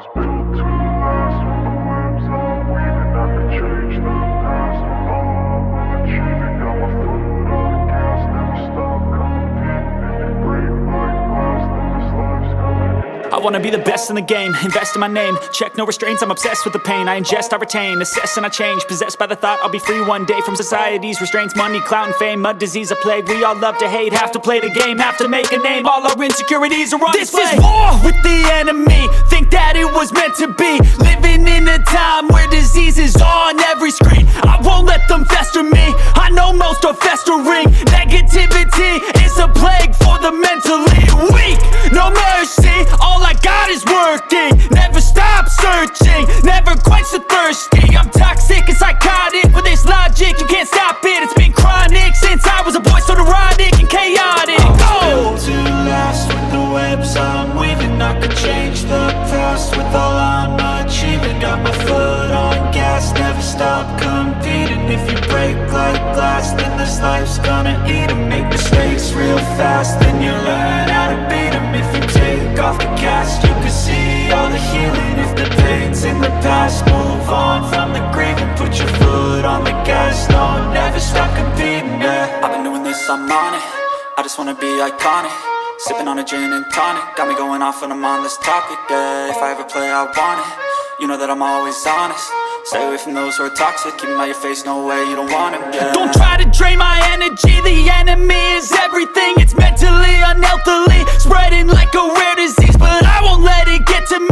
was built to last. With the webs I'm weaving, I could change the past. With all I'm achieving, got my foot on the gas. Never stop competing. If you break like glass, then this life's gonna end. I wanna be the best in the game, invest in my name. Check no restraints, I'm obsessed with the pain. I ingest, I retain, assess and I change. Possessed by the thought I'll be free one day from society's restraints. Money, clout and fame, mud, disease, a plague. We all love to hate, have to play the game, have to make a name. All our insecurities are on display. This is war with the enemy, think that it was meant to be. Living in a time where disease is on every screen. I won't let them fester me, I know most are festering. Negativity is a plague for the mentally weak. No mercy, all I got is working. Never stop searching, never quench the thirsty. I'm toxic and psychotic, with this logic you can't stop it. It's been chronic since I was a boy, so neurotic and chaotic. Built to last. With the webs I'm weaving, I could change the past. With all I'm achieving, got my foot on gas. Never stop competing. If you break like glass, then this life's gonna eat 'em. Make mistakes real fast, then you learn how to beat 'em. If you take off the cast, you can see all the healing. If the pain's in the past, move on from the grieving. Put your foot on the gas, no, never stop competing, yeah. I've been doing this, I'm on it. I just wanna be iconic. Sipping on a gin and tonic, got me going off when I'm on this topic, yeah. If I ever play, I want it. You know that I'm always honest. Stay away from those who are toxic. Keep them out your face, no way, you don't want it, yeah. Don't try to drain my energy. The enemy is everything. It's mentally, unhealthily, spreading like a rare disease. But I won't let it get to me.